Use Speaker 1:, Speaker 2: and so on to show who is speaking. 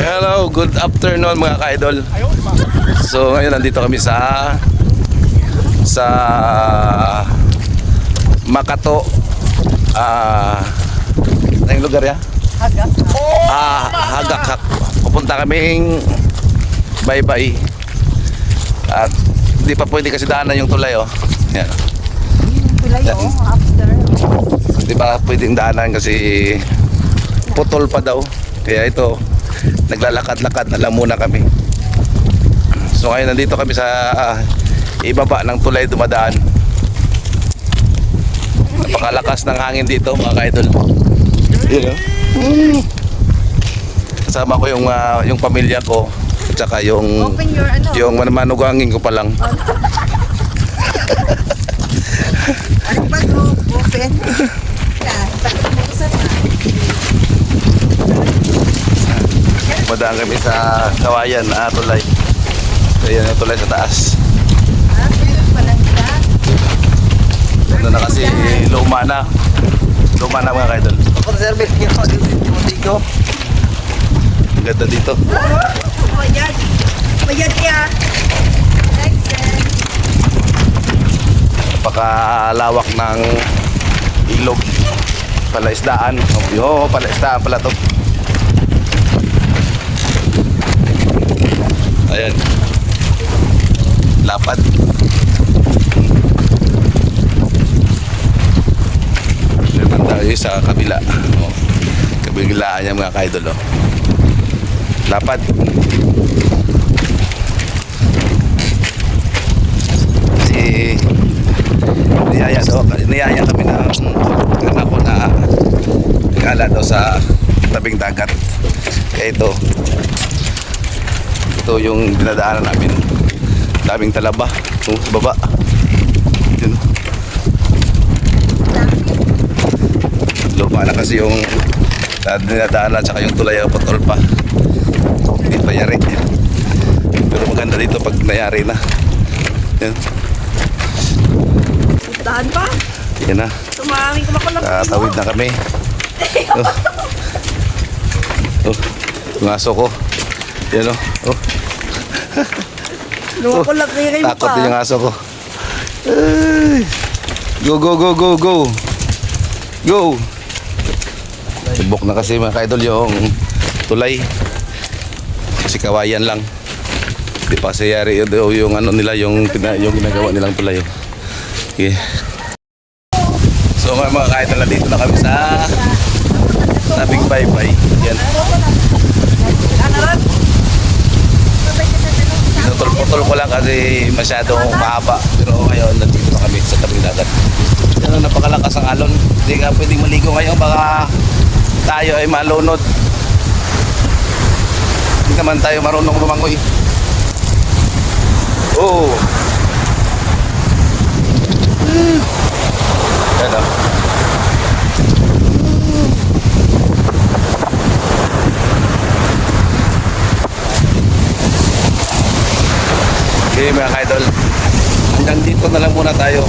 Speaker 1: Hello, good afternoon mga ka-idol. So ngayon nandito kami sa Makato. Anong lugar ya?
Speaker 2: Hagak.
Speaker 1: Hagak. Pupunta kaming Baybay. At di pa pwede kasi daanan yung tulay oh. Yan.
Speaker 2: Tulay oh, after.
Speaker 1: Di pa pwedeng daanan kasi putol pa daw. Kaya ito, naglalakad-lakad na lang muna kami. So ngayon nandito kami sa ibaba ng tulay dumadaan. Napakalakas ng hangin dito mga ka-idol. You know? Kasama ko yung pamilya ko at saka yung yung manugangin ko pa lang.
Speaker 2: Ano ba ito? Open. Yan, takot mo isa na.
Speaker 1: Madaan kami sa kawayan na tulay. So yan yung tulay sa taas.
Speaker 2: Meron pala siya.
Speaker 1: Ano na kasi luma na. Luma na mga ka-idol.
Speaker 3: Conserve dito.
Speaker 1: Ang ganda dito.
Speaker 2: Mayad. Mayad niya.
Speaker 1: Napakalawak ng ilog. Palaisdaan. Oh, palaisdaan pala to. Ayan. Lapad. Naman tayo sa kabila. Oh. Kabilaan niya mga ka-idol. Oh. Lapad. Kasi niyaya kami ng anak ko na nagala daw sa tabing dagat. Kaya ito yung dinadaanan namin. Daming talaba sa baba. Yun. Luma na kasi yung dinadaanan tsaka yung tulay o patol pa. Hindi pa yari. Pero maganda dito pag nayari na. Yan.
Speaker 2: Dahan pa.
Speaker 1: Yan na.
Speaker 2: Tumaming kumakulap.
Speaker 1: Tatawid na kami. Yung aso ko. Yan o.
Speaker 2: Lumakulap na yung
Speaker 1: Takot
Speaker 2: pa.
Speaker 1: din yung aso ko. Ay. Go. Go. Tibok na kasi mga ka-idol yung tulay. Kasi kawayan lang. Di pa siyari yung ano nila yung ginagawa nilang tulay. Okay. So mga ka-idol, dito na kami sa tabing Baybay. Yan. Pinutol-putol ko lang kasi masyadong mahaba. Pero ngayon nandito na kami sa tabing dagat. Yan, napakalakas ang alon. Hindi nga pwedeng maligo ngayon, baka tayo ay malunod. Hindi naman tayo marunong lumangoy. Oh. Yan o. Okay mga ka-idol, hanggang dito na lang muna tayo.